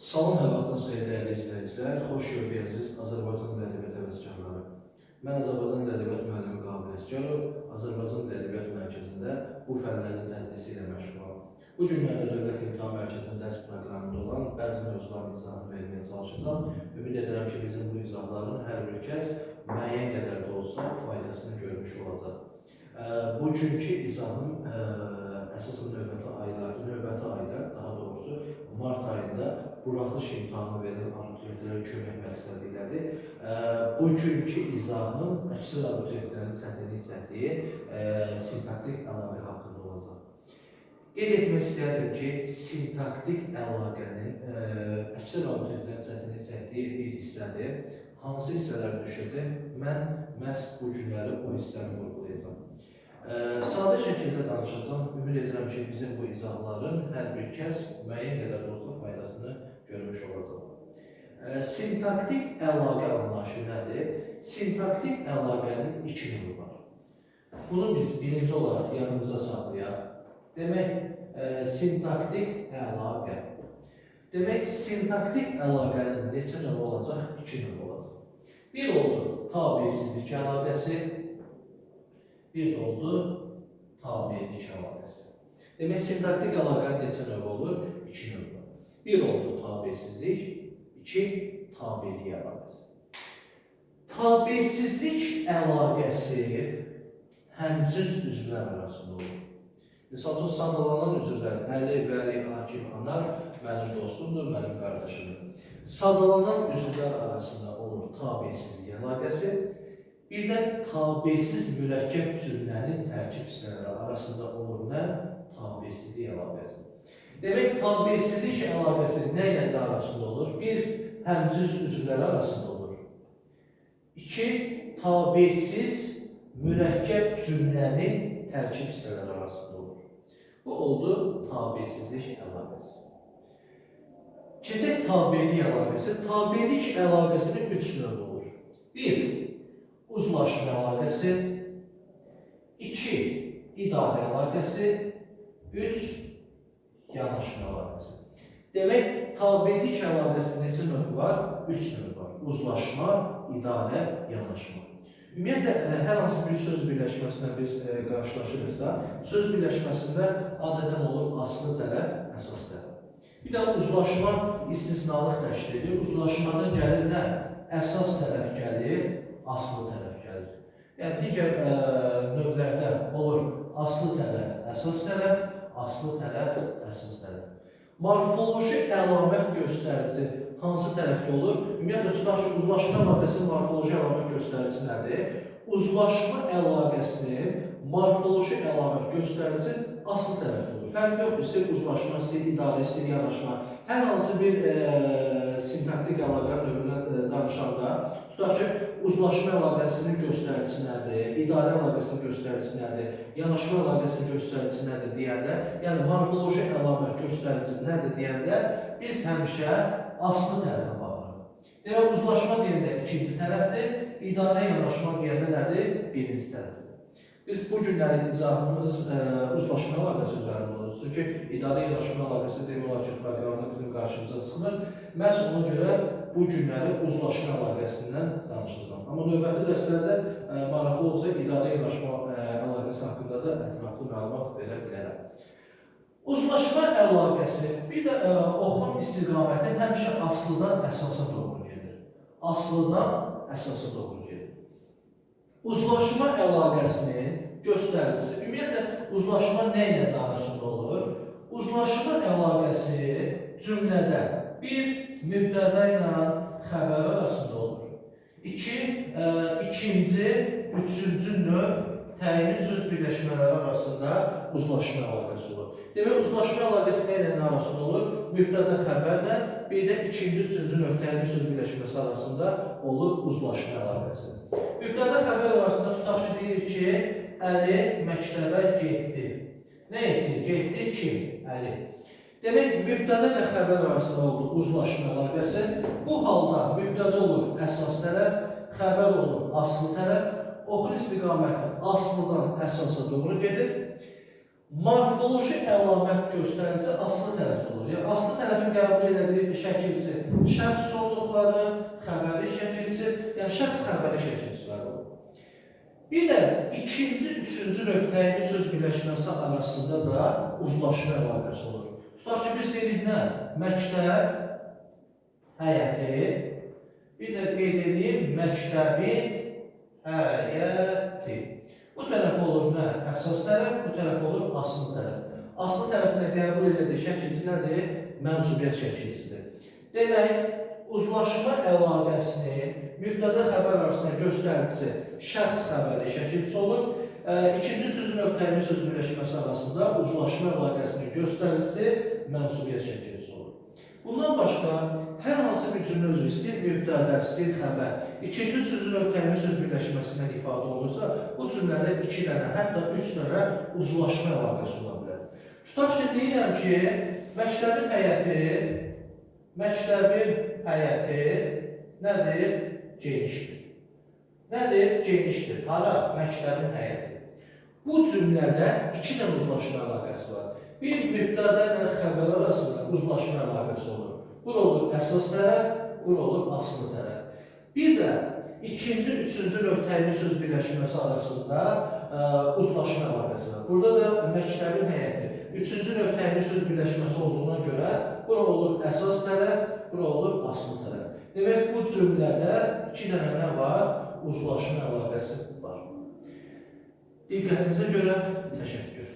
Salam, hər vaxtınız xeyir dəyərli izləyicilər. Xoş gördüyünüz Azərbaycan Dil Ədəbiyyat həvəskarları. Mən Azərbaycan Dil Ədəbiyyat müəllimi Qabil Əsgərov, Azərbaycan Dil Ədəbiyyat Mərkəzində bu fənlərin tədrisi ilə məşğulam. Bu günlərdə Dövlət İmtahan Mərkəzinin dərs proqramında olan bəzi mövzuların izahını verməyə çalışacağam. Ümid edirəm ki, bizim bu izahların hər bir kəs müəyyən qədər də olsa faydasını görmüş olacaq. Bugünkü izahım əsasən növbəti ayda, daha doğrusu Mart ayında buraxılış imtahanı verən abituriyentlərə kömək məqsədi ilədir. Bugünkü izahım əksər abituriyentlərin çətinlik çəkdiyi sintaktik əlaqə haqqında olacaq. Qeyd etmək istəyərdim ki, sintaktik əlaqənin əksər abituriyentlərin çətinlik çəkdiyi bir hissədir. Hansı hissələr düşəcək? Mən məhz bu günləri o hissəni vurgulayacağım. Sadə şəkildə danışacağım. Ümid edirəm ki, bizim bu izahların hər bir kəs müəyyən qədər də olsa faydasını görmüş olacaq. Sintaktik əlaqə anlayışı nədir? Sintaktik əlaqənin iki növü var. Bunu biz birinci olaraq yadımıza saxlayaq. Demək, sintaktik əlaqə. Demək, sintaktik əlaqənin neçə növü olacaq? İki növü olacaq. Bir oldu tabiisizlik əlaqəsi, bir də oldu tabiilik əlaqəsi. Demək, sintaktik əlaqənin neçə növü olur? İki növü var. Bir oldu tabiisizlik, iki tabiilik əlaqəsi. Tabiisizlik əlaqəsi həmcins üzvlər arasında olur. Misal üçün, sadalanan üzvlər Əli, Vəli, Akif, Anar mənim dostumdur, mənim qardaşımdır. Sadalanan üzvlər arasında olur tabiisizlik əlaqəsi. Bir də tabisiz mürəkkəb cümlənin tərkib hissələri arasında olur nə? Tabiisizlik əlaqəsi. Demək, tabiisizlik əlaqəsi nə ilə də arasında olur? Bir, həmcins üzvlər arasında olur. İki, tabisiz mürəkkəb cümlənin tərkib hissələri arasında olur. Bu oldu tabiisizlik əlaqəsi. Keçək tabiilik əlaqəsi. Tabiilik əlaqəsinin üç növü olur. Bir, uzlaşma əlaqəsi, 2. İdarə əlaqəsi, 3. Yanaşma əlaqəsi. Demək, tabiilik əlaqəsinin neçə növü var? 3 növü var. Uzlaşma, idarə, yanaşma. Ümumiyyətlə, hər hansı bir söz birləşməsində biz qarşılaşırızsa, söz birləşməsində adətən olur aslı tərəf, əsas tərəf. Bir də uzlaşma istisnalıq təşkil edir. Uzlaşmada gəlir nə? Əsas tərəf gəlir, aslı tərəf gəlir. Yəni, digər növlərdə olur aslı tərəf, əsas tərəf, aslı tərəf, əsas tərəf. Morfoloji əlamət göstərici hansı tərəfdə olur? Ümumiyyətlə, tutaq ki, uzlaşma əlaqəsinin morfoloji əlamət göstəricisi nədir? Uzlaşma əlaqəsinin morfoloji əlamət göstərici aslı tərəfdə olur. Fərq yoxdur, istəyir uzlaşma, istəyir idarə, istəyir yanaşma. Hər hansı bir sintaktik əlaqə növündən danışanda, tutaq ki, uzlaşma əlaqəsinin göstəricisi nədir, idarə əlaqəsinin göstəricisi nədir, yanaşma əlaqəsinin göstəricisi nədir deyəndə, yəni morfoloji əlamət göstərici nədir deyəndə, biz həmişə aslı tərəfə baxırıq. Demək, uzlaşma deyəndə ikinci tərəfdir, idarə yanaşma deyəndə nədir? Birinci tərəfdir. Biz bu günlərin izahımız uzlaşma əlaqəsi üzərində olur. Çünki idarə yanaşma əlaqəsi demək olar ki, proqramda bizim qarşımıza çıxmır. Məhz ona görə bu günləri uzlaşma əlaqəsindən danışacağam. Amma növbəti dərslərdə maraqlı olsa, idarə yanaşma əlaqəsi haqqında da ətraflı məlumat verə bilərəm. Uzlaşma əlaqəsi, bir də oxum istiqaməti həmişə aslıdan əsasa doğru gedir. Aslıdan əsasa doğru gedir. Uzlaşma əlaqəsinin göstəricisi, ümumiyyətlə, uzlaşma nə ilə arasında olur? Uzlaşma əlaqəsi cümlədə bir, mübtəda ilə xəbər arasında olur. İkinci, üçüncü növ təyini söz birləşmələri arasında uzlaşma əlaqəsi olur. Demək, uzlaşma əlaqəsi nə ilə arasında olur? Mübtəda xəbərlə, bir də ikinci, üçüncü növ təyini söz birləşməsi arasında olur uzlaşma əlaqəsi. Mübtəda xəbər arasında tutaq ki, deyirik ki, Əli məktəbə getdi. Nə etdi? Getdi kim? Əli. Demək, mübtəda ilə xəbər arasında oldu uzlaşma əlaqəsi. Bu halda mübtəda olur əsas tərəf, xəbər olur aslı tərəf, oxun istiqaməti aslıdan əsasa doğru gedir. Morfoloji əlamət göstərici aslı tərəfdə olur. Yəni, aslı tərəfin qəbul elədiyi şəkilçi şəxs sonluqları, xəbəri şəkilçi, yəni şəxs xəbəri şəkilçiləri olur. Bir də ikinci, üçüncü növ təyinli söz birləşməsi arasında da uzlaşma əlaqəsi olur. Tutaq ki, biz deyirik nə? Məktəb həyəti, bir də qeyd edeyim, məktəbin həyəti. Bu tərəf olur nə? Əsas tərəf, bu tərəf olur aslı tərəf. Aslı tərəfində qəbul edildiyi şəkilçi nədir? Mənsubiyyət şəkilçidir. Demək, uzlaşma əlaqəsinin mübtəda xəbər arasında göstəricisi şəxs xəbəri şəkilçisi olur. İkinci sözün növ təyinli söz birləşməsi arasında uzlaşma əlaqəsinin göstəricisi mənsubiyyət şəkilçisi olur. Bundan başqa, hər hansı bir cümlə özü istəyir, mübtəda, istəyir xəbər, ikinci sözün növ təyinli söz birləşməsindən ifadə olunursa, bu cümlədə 2 dənə, hətta 3 dənə uzlaşma əlaqəsi ola bilər. Tutaq ki, deyirəm ki, məktəbin həyəti nədir? Genişdir. Nədir? Genişdir. Hara? Məktəbin həyəti. Bu cümlədə 2 dənə uzlaşma əlaqəsi var. Bir mübtəda ilə xəbər arasında uzlaşma əlaqəsi olur. Bura olur əsas tərəf, bura olur aslı tərəf. Bir də ikinci, üçüncü növ təyinli söz birləşməsi arasında uzlaşma əlaqəsi var. Burada da məktəbin həyəti. Üçüncü növ təyinli söz birləşməsi olduğuna görə bura olur əsas tərəf, bura olur aslı tərəf. Demək, bu cümlədə 2 dənə nə var? Uzlaşma əlaqəsi var. Diqqətinizə görə təşəkkür.